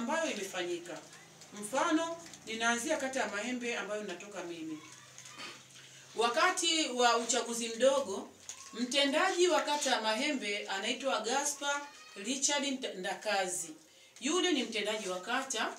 ambayo imefanyika. Mfano, ninaanzia kata ya Mahembe ambayo natoka mimi. Wakati wa uchaguzi mdogo, mtendaji wa kata ya Mahembe anaitwa Gaspar Richard Ndakazi. Yule ni mtendaji wa kata,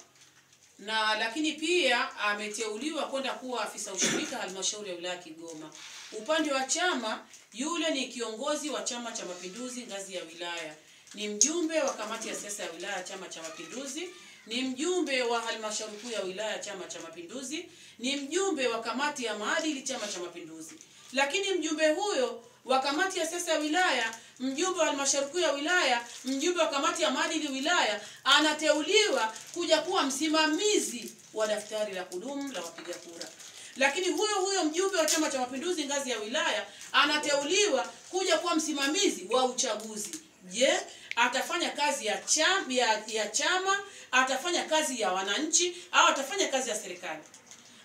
na lakini pia ameteuliwa kwenda kuwa afisa ushirika halmashauri ya wilaya Kigoma. Upande wa chama, yule ni kiongozi wa Chama cha Mapinduzi ngazi ya wilaya. Ni mjumbe wa kamati ya siasa ya wilaya Chama cha Mapinduzi, ni mjumbe wa halmashauri kuu ya wilaya Chama cha Mapinduzi, ni mjumbe wa kamati ya maadili Chama cha Mapinduzi. Lakini mjumbe huyo wa kamati ya siasa ya wilaya, mjumbe wa halmashauri kuu ya wilaya, mjumbe wa kamati ya maadili wilaya, anateuliwa kuja kuwa msimamizi wa daftari la kudumu la wapiga kura. Lakini huyo mjumbe wa Chama cha Mapinduzi ngazi ya wilaya anateuliwa kuja kuwa msimamizi wa uchaguzi. Je, atafanya kazi ya chama, atafanya kazi ya wananchi, au atafanya kazi ya serikali?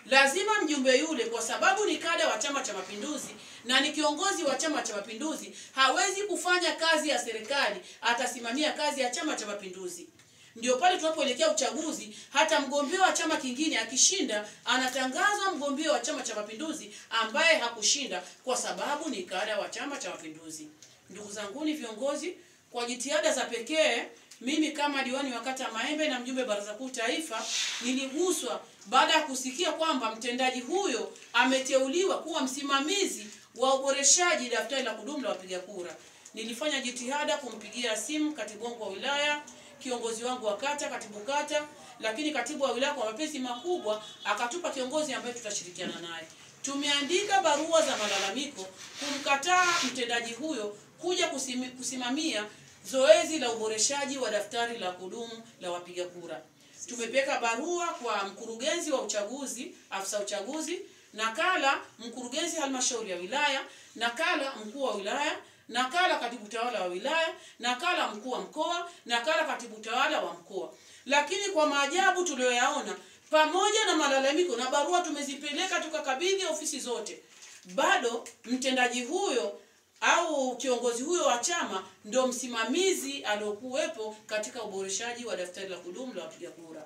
Lazima mjumbe yule, kwa sababu ni kada wa Chama cha Mapinduzi na ni kiongozi wa Chama cha Mapinduzi, hawezi kufanya kazi ya serikali, atasimamia kazi ya Chama cha Mapinduzi. Ndio pale tunapoelekea uchaguzi, hata mgombea wa chama kingine akishinda, anatangazwa mgombea wa Chama cha Mapinduzi ambaye hakushinda, kwa sababu ni kada wa Chama cha Mapinduzi. Ndugu zangu, ni viongozi, kwa jitihada za pekee, mimi kama diwani wa kata Mahembe na mjumbe baraza kuu taifa, niliguswa baada ya kusikia kwamba mtendaji huyo ameteuliwa kuwa msimamizi wa uboreshaji daftari la kudumu la wapiga kura. Nilifanya jitihada kumpigia simu katibu wangu wa wilaya, kiongozi wangu wa kata, katibu kata, lakini katibu wa wilaya kwa mapenzi makubwa akatupa kiongozi ambaye tutashirikiana naye. Tumeandika barua za malalamiko kumkataa mtendaji huyo kuja kusimamia zoezi la uboreshaji wa daftari la kudumu la wapiga kura. Tumepeka barua kwa mkurugenzi wa uchaguzi, afisa uchaguzi, nakala mkurugenzi halmashauri ya wilaya, nakala mkuu wa wilaya, nakala katibu tawala wa wilaya, nakala mkuu wa mkoa, nakala katibu tawala wa mkoa. Lakini kwa maajabu tuliyoyaona, pamoja na malalamiko na barua tumezipeleka tukakabidhi ofisi zote, bado mtendaji huyo au kiongozi huyo wa chama ndio msimamizi aliokuwepo katika uboreshaji wa daftari la kudumu la wapiga kura.